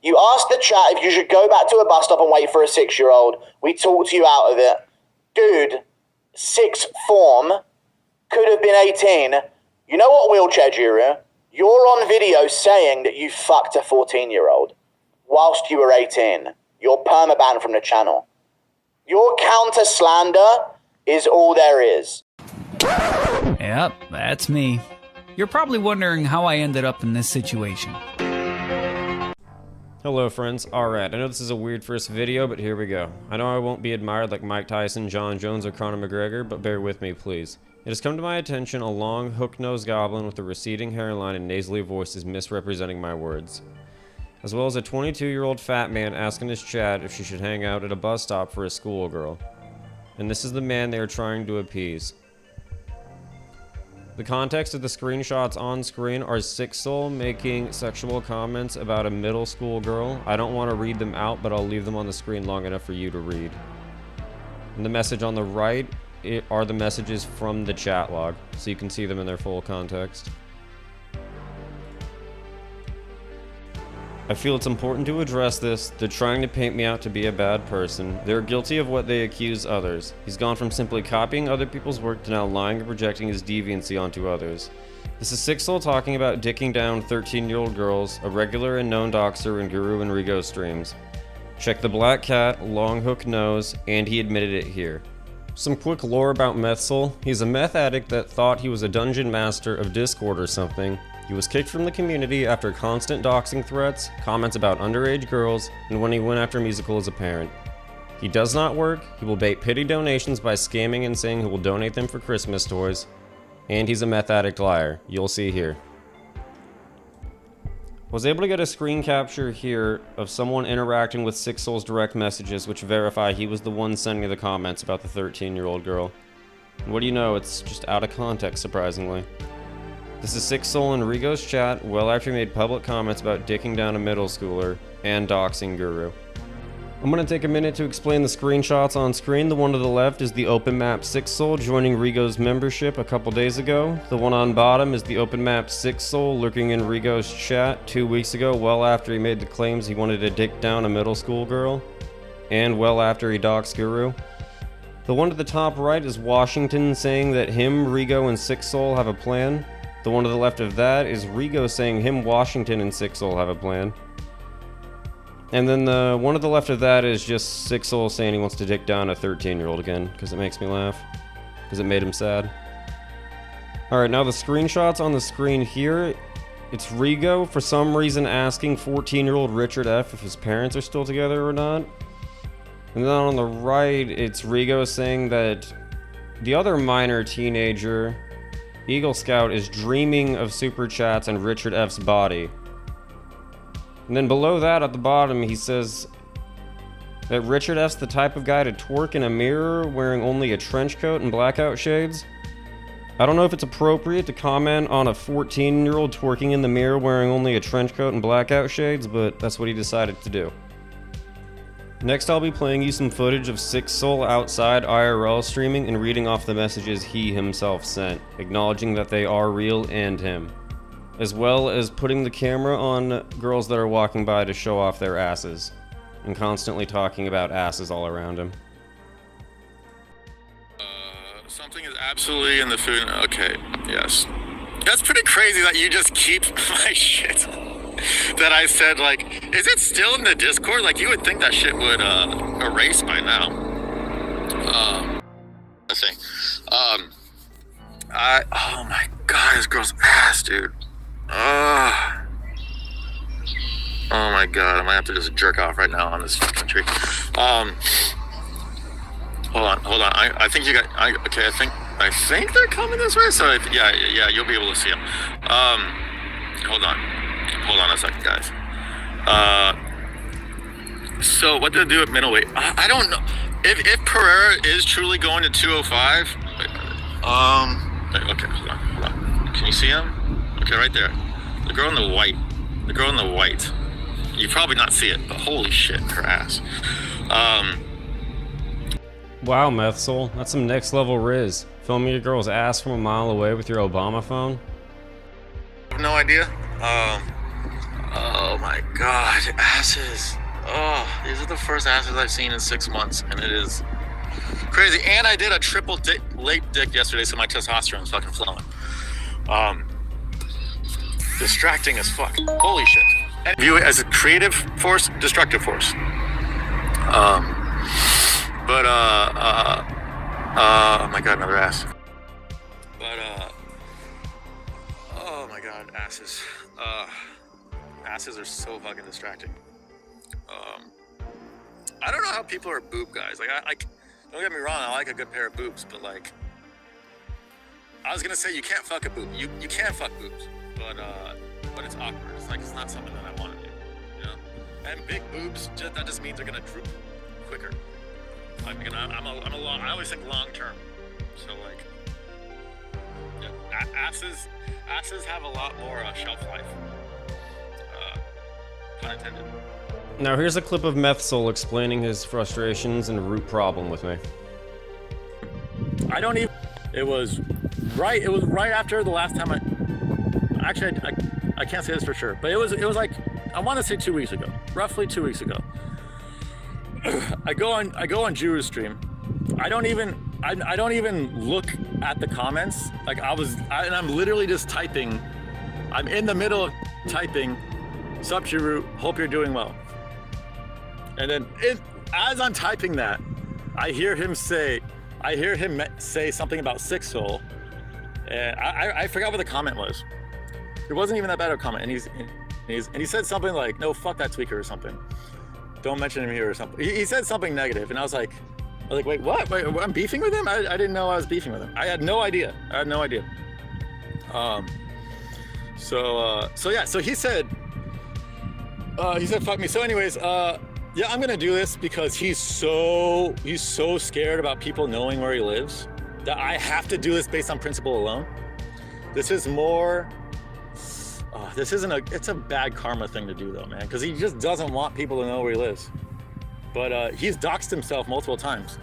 You asked the chat if you should go back to a bus stop and wait for a 6-year-old. We talked you out of it. Dude, sixth form, could have been 18. You know what, Wheelchair Guru? You're on video saying that you fucked a 14-year-old whilst you were 18. You're permabanned from the channel. Your counter slander is all there is. Yep, that's me. You're probably wondering how I ended up in this situation. Hello friends, alright, I know this is a weird first video, but here we go. I know I won't be admired like Mike Tyson, John Jones, or Conor McGregor, but bear with me please. It has come to my attention a long, hook-nosed goblin with a receding hairline and nasally voice is misrepresenting my words. As well as a 22-year-old fat man asking his chat if she should hang out at a bus stop for a schoolgirl. And this is the man they are trying to appease. The context of the screenshots on screen are Sixsoul making sexual comments about a middle school girl. I don't want to read them out, but I'll leave them on the screen long enough for you to read. And the message on the right are the messages from the chat log, so you can see them in their full context. I feel it's important to address this. They're trying to paint me out to be a bad person. They're guilty of what they accuse others. He's gone from simply copying other people's work to now lying and projecting his deviancy onto others. This is Sixsoul talking about dicking down 13-year-old girls, a regular and known doxer in Guru and Rigo streams. Check the black cat, long hook nose, and he admitted it here. Some quick lore about Methsoul. He's a meth addict that thought he was a dungeon master of Discord or something. He was kicked from the community after constant doxing threats, comments about underage girls, and when he went after Musical as a parent. He does not work, he will bait pity donations by scamming and saying he will donate them for Christmas toys, and he's a meth addict liar. You'll see here. Was able to get a screen capture here of someone interacting with Sixsoul's direct messages which verify he was the one sending the comments about the 13-year-old girl. And what do you know, it's just out of context surprisingly. This is Sixsoul and Rigo's chat well after he made public comments about dicking down a middle schooler and doxing Guru. I'm going to take a minute to explain the screenshots on screen. The one to the left is the open map Sixsoul joining Rigo's membership a couple days ago. The one on bottom is the open map Sixsoul lurking in Rigo's chat 2 weeks ago, well after he made the claims he wanted to dick down a middle school girl, and well after he doxed Guru. The one to the top right is Washington saying that him, Rigo, and Sixsoul have a plan. The one to the left of that is Rigo saying him, Washington, and Sixsoul have a plan. And then the one to the left of that is just Sixsoul saying he wants to dick down a 13-year-old again, because it makes me laugh. Because it made him sad. Alright, now the screenshots on the screen here. It's Rigo, for some reason, asking 14-year-old Richard F. if his parents are still together or not. And then on the right, it's Rigo saying that the other minor teenager, Eagle Scout, is dreaming of super chats and Richard F's body. And then below that at the bottom he says that Richard F's the type of guy to twerk in a mirror wearing only a trench coat and blackout shades. I don't know if it's appropriate to comment on a 14-year-old twerking in the mirror wearing only a trench coat and blackout shades, but that's what he decided to do. Next, I'll be playing you some footage of Sixsoul outside IRL streaming and reading off the messages he himself sent, acknowledging that they are real and him, as well as putting the camera on girls that are walking by to show off their asses, and constantly talking about asses all around him. Something is absolutely in the food. Okay, yes. That's pretty crazy that you just keep my shit. That I said, like, is it still in the Discord? Like, you would think that shit would erase by now. Let's see. Oh my god, this girl's ass, dude. Oh my god, I might have to just jerk off right now on this fucking tree. Hold on. I think you got. Okay, I think they're coming this way. So yeah, you'll be able to see them. Hold on a second, guys. So what do they do at middleweight? I don't know. If Pereira is truly going to 205, okay, hold on. Can you see him? Okay, right there. The girl in the white. You probably not see it, but holy shit, her ass. Wow, Methsoul, that's some next level riz. Filming your girl's ass from a mile away with your Obama phone? I have no idea. my god, asses. Oh, these are the first asses I've seen in 6 months, and it is crazy. And I did a triple late dick yesterday, so my testosterone's fucking flowing. Distracting as fuck. Holy shit. And view it as a creative force, destructive force. Oh my god, another ass. Oh my god, asses. Asses are so fucking distracting. I don't know how people are boob guys. Like, don't get me wrong, I like a good pair of boobs, but like, I was gonna say you can't fuck a boob. You can fuck boobs, but it's awkward. It's like, it's not something that I want to do, you know? And big boobs, that just means they're gonna droop quicker. I always think long term. So like, yeah, asses have a lot more shelf life. Pun intended. Now here's a clip of Meth Soul explaining his frustrations and root problem with me. I don't even. It was right after the last time I can't say this for sure, but it was like, I want to say 2 weeks ago, roughly 2 weeks ago. I go on Guru's stream. I don't even look at the comments. Like I'm literally just typing. I'm in the middle of typing. Sup, Guru, hope you're doing well. And then as I'm typing that, I hear him say something about Sick Soul. And I forgot what the comment was. It wasn't even that bad of a comment. And he said something like, no, fuck that tweaker or something. Don't mention him here or something. He said something negative, and I was like, wait, what? Wait, I'm beefing with him? I didn't know I was beefing with him. I had no idea. So he said, fuck me. So anyways, yeah, I'm gonna do this because he's so scared about people knowing where he lives that I have to do this based on principle alone. This is more, it's a bad karma thing to do though, man, because he just doesn't want people to know where he lives. But he's doxed himself multiple times.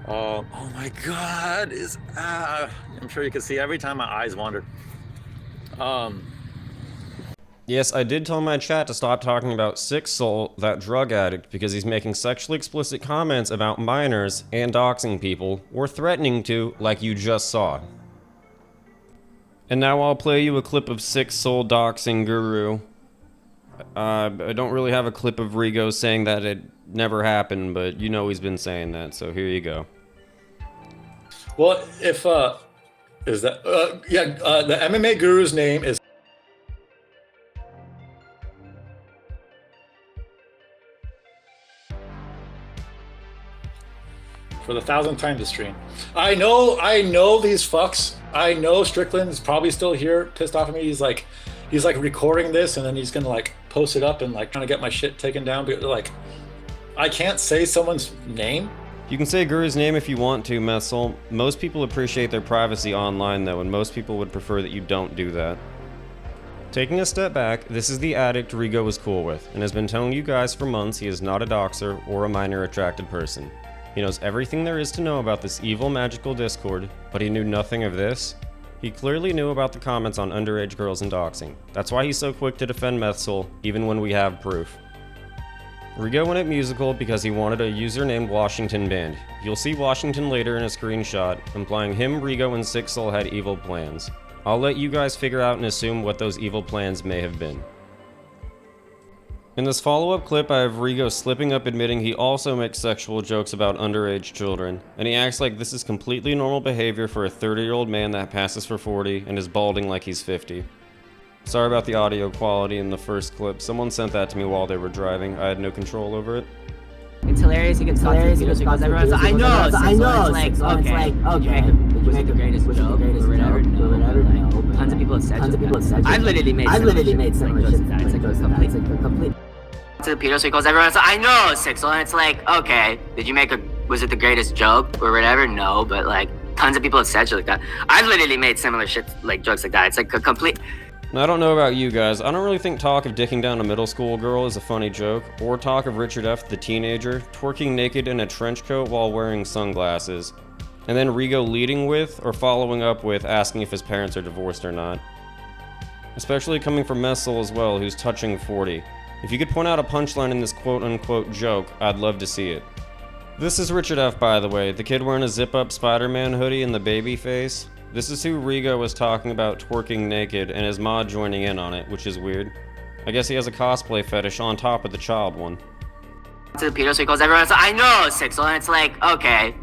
Oh my God, I'm sure you can see every time my eyes wander. Yes, I did tell my chat to stop talking about Sick Soul, that drug addict, because he's making sexually explicit comments about minors and doxing people, or threatening to, like you just saw. And now I'll play you a clip of Sick Soul doxing Guru. I don't really have a clip of Rigo saying that it never happened, but you know he's been saying that, so here you go. Well, if, the MMA Guru's name is for the 1,000th time this stream. I know these fucks. I know Strickland's probably still here, pissed off at me. He's like recording this and then he's gonna like post it up and like trying to get my shit taken down. But like, I can't say someone's name. You can say Guru's name if you want to, Meth Soul. Most people appreciate their privacy online though, and most people would prefer that you don't do that. Taking a step back, this is the addict Rigo was cool with, and has been telling you guys for months he is not a doxer or a minor attracted person. He knows everything there is to know about this evil magical Discord, but he knew nothing of this. He clearly knew about the comments on underage girls and doxing. That's why he's so quick to defend Meth Soul, even when we have proof. Rigo went at Musical because he wanted a user named Washington banned. You'll see Washington later in a screenshot, implying him, Rigo, and Sick Soul had evil plans. I'll let you guys figure out and assume what those evil plans may have been. In this follow-up clip, I have Rigo slipping up admitting he also makes sexual jokes about underage children, and he acts like this is completely normal behavior for a 30-year-old man that passes for 40 and is balding like he's 50. Sorry about the audio quality in the first clip. Someone sent that to me while they were driving. I had no control over it. It's hilarious. He gets hilarious because everyone's like, I know. It's like, okay, was it the greatest joke or whatever? No. Tons of people have said that. I've literally made similar shit. It's like a complete. To the pedo, so he calls everyone. I know, Sick Soul, and it's like, okay, was it the greatest joke or whatever? No, but like, tons of people have said shit like that. I've literally made similar shit, like jokes like that. It's like a complete. Now, I don't know about you guys, I don't really think talk of dicking down a middle school girl is a funny joke, or talk of Richard F. the teenager twerking naked in a trench coat while wearing sunglasses, and then Rigo leading with, or following up with, asking if his parents are divorced or not. Especially coming from Messel as well, who's touching 40. If you could point out a punchline in this quote-unquote joke, I'd love to see it. This is Richard F, by the way, the kid wearing a zip-up Spider-Man hoodie and the baby face. This is who Rigo was talking about twerking naked and his mod joining in on it, which is weird. I guess he has a cosplay fetish on top of the child one. To the pedo, so he calls everyone. So I know Sixel, and it's like, okay,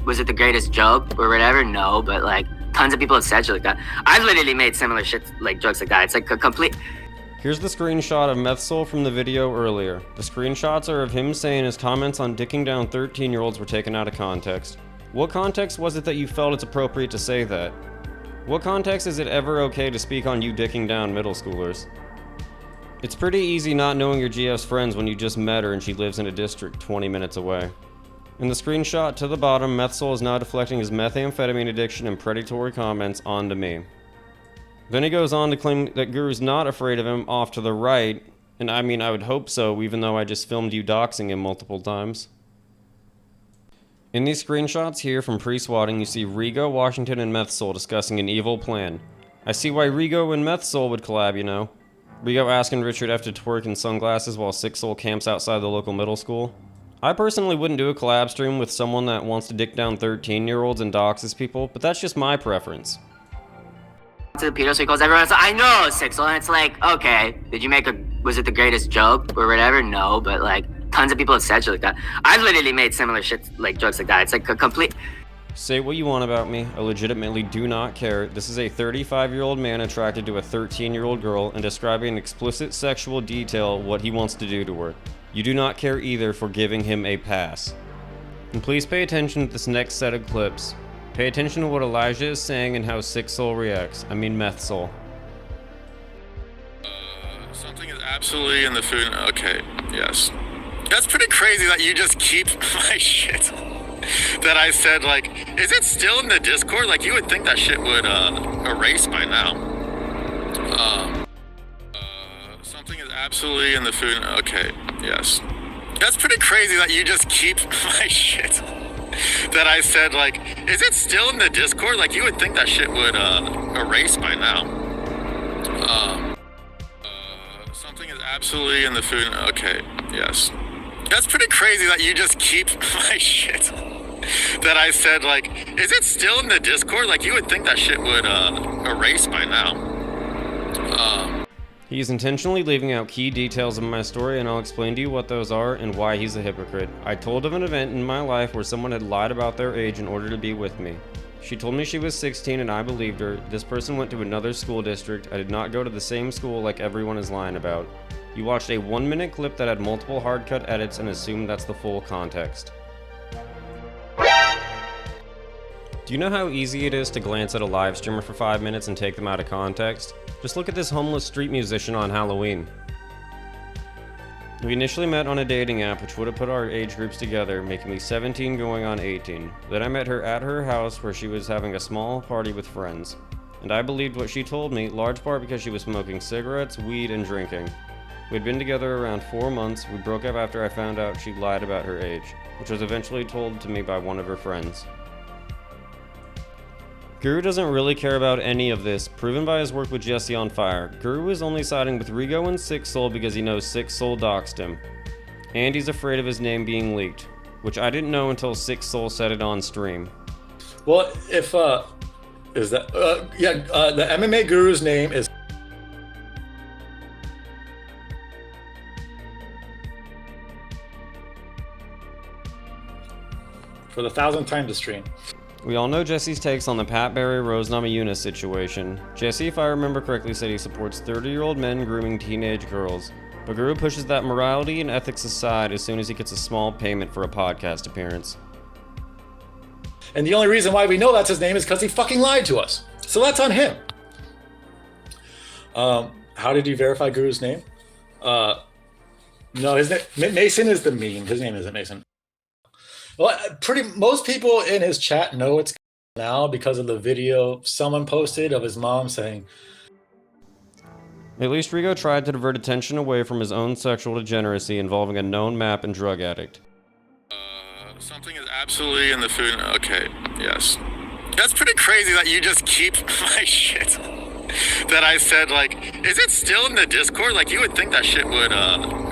was it the greatest joke or whatever? No, but like tons of people have said shit like that. I've literally made similar shit, like jokes like that. It's like a complete. Here's the screenshot of Methsol from the video earlier. The screenshots are of him saying his comments on dicking down 13-year-olds were taken out of context. What context was it that you felt it's appropriate to say that? What context is it ever okay to speak on you dicking down middle schoolers? It's pretty easy not knowing your GF's friends when you just met her and she lives in a district 20 minutes away. In the screenshot to the bottom, Methsol is now deflecting his methamphetamine addiction and predatory comments onto me. Then he goes on to claim that Guru's not afraid of him off to the right, and I mean I would hope so, even though I just filmed you doxing him multiple times. In these screenshots here from pre-swatting, you see Rigo, Washington, and Methsol discussing an evil plan. I see why Rigo and Methsol would collab, you know. Rigo asking Richard F to twerk in sunglasses while Sixel camps outside the local middle school. I personally wouldn't do a collab stream with someone that wants to dick down 13-year-olds and doxes people, but that's just my preference. To the pedo, so he calls everyone. So I know Sixel, and it's like, okay, was it the greatest joke or whatever? No, but like tons of people have said shit like that. I've literally made similar shit, like jokes like that. It's like a complete. Say what you want about me, I legitimately do not care. This is a 35-year-old man attracted to a 13-year-old girl and describing in explicit sexual detail what he wants to do to her. You do not care either for giving him a pass. And please pay attention to this next set of clips. Pay attention to what Elijah is saying and how Sixel reacts. I mean Methsol. Something is absolutely in the food. Okay, yes. That's pretty crazy that you just keep my shit. That I said, like, is it still in the Discord? Like, you would think that shit would erase by now. Something is absolutely in the food. Okay, yes. That's pretty crazy that you just keep my shit. That I said, like, is it still in the Discord? Like, you would think that shit would erase by now. Something is absolutely in the food. Okay, yes. That's pretty crazy that you just keep my shit. That I said, like, is it still in the Discord? Like, you would think that shit would erase by now. He's intentionally leaving out key details of my story, and I'll explain to you what those are and why he's a hypocrite. I told of an event in my life where someone had lied about their age in order to be with me. She told me she was 16 and I believed her. This person went to another school district. I did not go to the same school like everyone is lying about. You watched a 1-minute clip that had multiple hard-cut edits and assumed that's the full context. Do you know how easy it is to glance at a live streamer for 5 minutes and take them out of context? Just look at this homeless street musician on Halloween. We initially met on a dating app which would have put our age groups together, making me 17 going on 18. Then I met her at her house where she was having a small party with friends. And I believed what she told me, large part because she was smoking cigarettes, weed, and drinking. We'd been together around 4 months. We broke up after I found out she lied about her age, which was eventually told to me by one of her friends. Guru doesn't really care about any of this, proven by his work with Jesse on Fire. Guru is only siding with Rigo and Sixel because he knows Sixel doxed him. And he's afraid of his name being leaked, which I didn't know until Sixel said it on stream. Well, if, is that, the MMA Guru's name is... for the 1,000th time to stream. We all know Jesse's takes on the Pat Barry-Rose Namajunas situation. Jesse, if I remember correctly, said he supports 30-year-old men grooming teenage girls. But Guru pushes that morality and ethics aside as soon as he gets a small payment for a podcast appearance. And the only reason why we know that's his name is because he fucking lied to us. So that's on him. How did you verify Guru's name? No, his name, Mason is the meme. His name isn't Mason. Well, most people in his chat know it's now because of the video someone posted of his mom saying, at least Rigo tried to divert attention away from his own sexual degeneracy involving a known map and drug addict. Something is absolutely in the food. Okay, yes. That's pretty crazy that you just keep my shit. that I said, like, is it still in the Discord? Like, you would think that shit would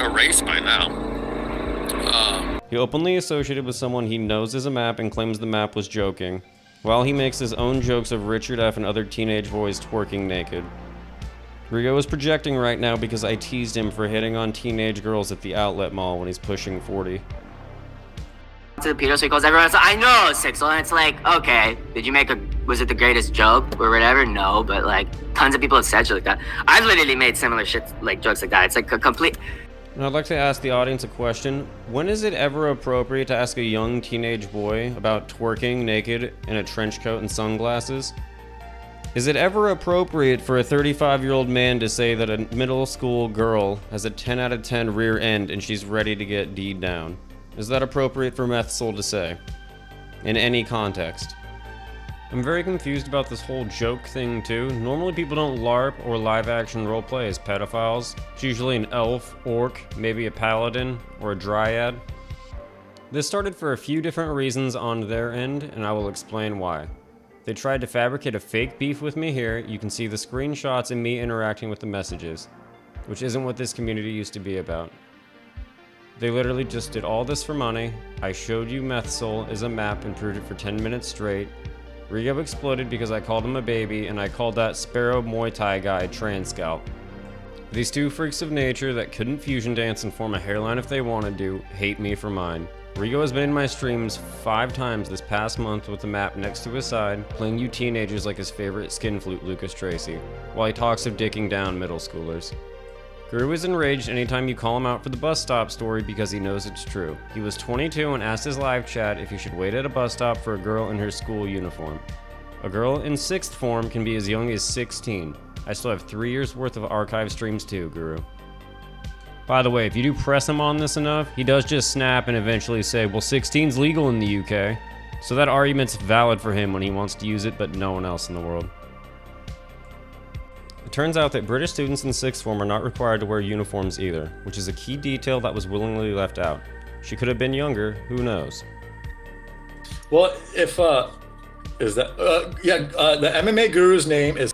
erase by now. He openly associated with someone he knows is a map and claims the map was joking, while he makes his own jokes of Richard F. and other teenage boys twerking naked. Rigo is projecting right now because I teased him for hitting on teenage girls at the outlet mall when he's pushing 40. To the pedo, so he calls everyone. I know, Sixel, and it's like, okay, was it the greatest joke or whatever? No, but like, tons of people have said shit like that. I've literally made similar shit, like jokes like that. It's like a complete. And I'd like to ask the audience a question. When is it ever appropriate to ask a young teenage boy about twerking naked in a trench coat and sunglasses? Is it ever appropriate for a 35-year-old man to say that a middle school girl has a 10 out of 10 rear end and she's ready to get D'd down? Is that appropriate for Meth Soul to say? In any context? I'm very confused about this whole joke thing too. Normally people don't LARP or live action roleplay as pedophiles. It's usually an elf, orc, maybe a paladin, or a dryad. This started for a few different reasons on their end, and I will explain why. They tried to fabricate a fake beef with me here. You can see the screenshots and me interacting with the messages, which isn't what this community used to be about. They literally just did all this for money. I showed you Meth Soul is a map and proved it for 10 minutes straight. Rigo exploded because I called him a baby, and I called that Sparrow Muay Thai guy Trans Scalp. These two freaks of nature that couldn't fusion dance and form a hairline if they wanted to, hate me for mine. Rigo has been in my streams 5 times this past month with the map next to his side, playing you teenagers like his favorite skin flute Lucas Tracy, while he talks of dicking down middle schoolers. Guru is enraged anytime you call him out for the bus stop story because he knows it's true. He was 22 and asked his live chat if he should wait at a bus stop for a girl in her school uniform. A girl in 6th form can be as young as 16. I still have 3 years worth of archive streams too, Guru. By the way, if you do press him on this enough, he does just snap and eventually say, well, 16's legal in the UK. So that argument's valid for him when he wants to use it, but no one else in the world. It turns out that British students in 6th form are not required to wear uniforms either, which is a key detail that was willingly left out. She could have been younger, who knows? Well, if, the MMA Guru's name is...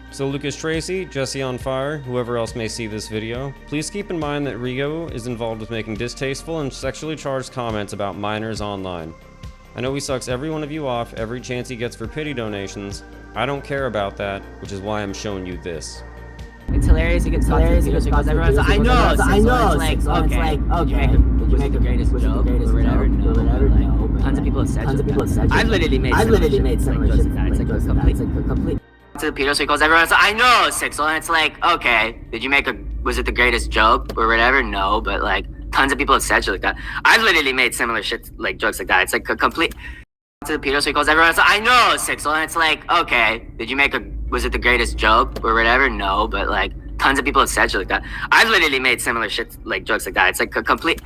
So Lucas Tracy, Jesse on Fire, whoever else may see this video, please keep in mind that Rigo is involved with making distasteful and sexually charged comments about minors online. I know he sucks every one of you off every chance he gets for pity donations. I don't care about that, which is why I'm showing you this. It's hilarious. He gets hilarious. He goes, everyone's like, I know. It's like, okay, did you make the greatest joke or whatever? No. Tons of people have said. I've literally made similar shit like that. It's like a complete. To the pedo, so he calls everyone. I know, Sixel, and it's like, okay, was it the greatest joke or whatever? No, but like, tons of people have said shit like that. I've literally made similar shit, like jokes like that. It's like a complete. To the pedo, so he calls everyone. I know, Sixel, and it's like, okay, was it the greatest joke or whatever? No, but like, tons of people have said shit like that. I've literally made similar shit, like jokes like that. It's like a complete.